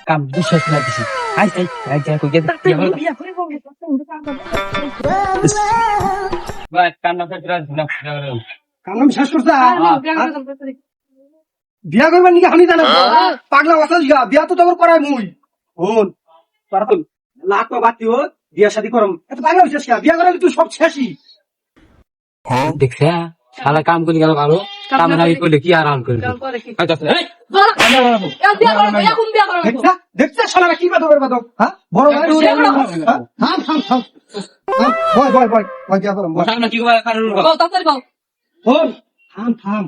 কাম বিশ্বাস না দিছি আই আই আই যা কই গেছে ভাই কান্না ফেরা না কাম শেষ করছা বিয়া করবার নাকি আমি জানা পাগলা বাসা বিয়া তো তোর করাই মুই হন পারতন লাখ তো বাতি হো বিয়া শাদি করম এত পাগলা হইছিস কি বিয়া করালে তুই সব শেষই দেখছ শালা কাম করে গেল ভালো কাম না করলে কি আরাম করবে দেখছা দেখছা শালারা কি বাদ হবে বাদক হ্যাঁ বড় ভাই থাম থাম থাম বয় বয় বয় বয় বিয়া করম কি কারণ হন থাম থাম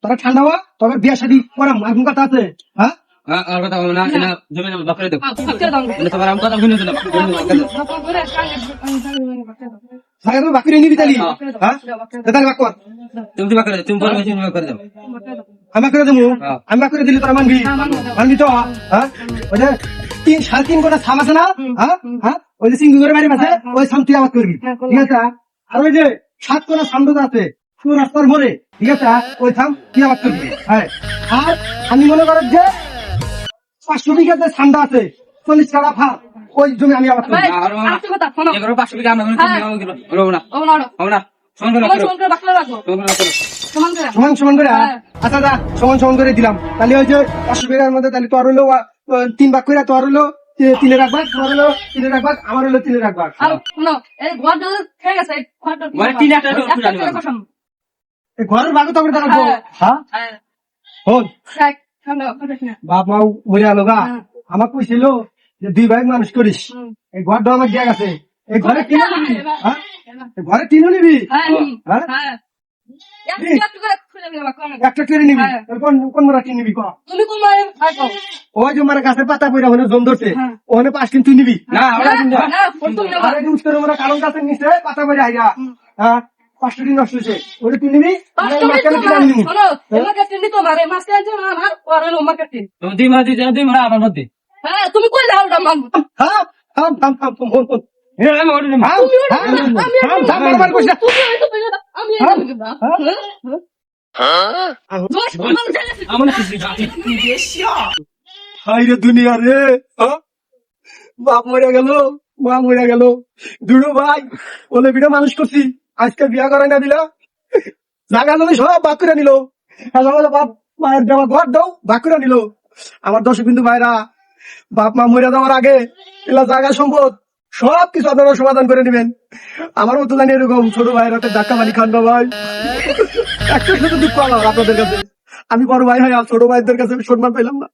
তোরা ঠান্ডা হওয়া তবে বিয়া শাদি করাম এখন কথা আছে হ্যাঁ আর কথা বলো না না জমি না বাকরে দাও মানে তোমার আম কথা শুনে না সারা তুমি বাকি নিবি তালি হ্যাঁ তাহলে বাক কর তুমি বাকরে তুমি বলবে তুমি বাকরে দাও আমি করে দেবো আমি করে দিলে তোরা মানবি তো হ্যাঁ ওই যে 3.5 গোটা ছাম আছে না হ্যাঁ হ্যাঁ ওই যে সিঙ্গি করে বাড়ি আছে ওই ছাম তুই আবাদ করবি ঠিক আছে আর ওই যে 7 কোনা ছাম আছে পুরো রাস্তার মোড়ে ঠিক আছে ওই ছাম তুই আবাদ করবি হ্যাঁ আর আমি মনে করেন যে 500 বিঘা যে ছামটা আছে 40 কাঠা ফার ওই জমি আমি আবাদ করবি এগুলো 500 বিঘা আমরা না সমান সমান করে আচ্ছা দা সমান সমান করে দিলাম তাহলে ওই যে 500 বিঘার মধ্যে তাহলে তোর হলো 3 ভাগ করে তোর হলো 3 ভাগ তোর হলো 3 ভাগ আমার হলো 3 ভাগ ঘরের ভাগে তো আমরা রাখবো হ্যাঁ হন বাপ মাও মরে আলো গা আমাকে কইছিল যে 2 ভাগ মানুষ করিস এই ঘরটা আমার দিয়া গেছে এই ঘরে কিনে নিবি হ্যাঁ ঘরে কিনে নিবি হ্যাঁ একটা করে নিবি কোন মারা কিনে নিবি ওই যে মারা গাছের পাতা পড়া হলে জম ধরছে ওখানে 5 দিন তুই নিবি না কারণ গাছের নিচে পাতা পড়ে আইয়া হ্যাঁ 5 দিন নষ্ট হয়েছে ওটা তুই নিবি দুই মাস দিতে দুই মাস আমার মধ্যে তুমি কই যাও হ্যাঁ থাম থাম থাম দুনিয়া রে বাপ মরে গেল মা মরে গেল দুটো ভাই ওলে বিটা মানুষ করছি আজকে বিয়া করাই না দিলা জায়গা জমি সব বাক করে নিল বাপ মায়ের দেওয়া ঘর দাও বাক করে নিল আমার 10 বিন্দু ভাইরা বাপ মা মরে যাওয়ার আগে এলা জায়গা সম্পদ সব কিছু আপনারা সমাধান করে নেবেন আমার মতো জানি এরকম ছোট ভাইয়ের হাতে ধাক্কা মারি খান না ভাই একটা শুধু দুঃখ আমার আপনাদের কাছে আমি বড় ভাই হয় আর ছোট ভাইদের কাছে আমি সম্মান পাইলাম না।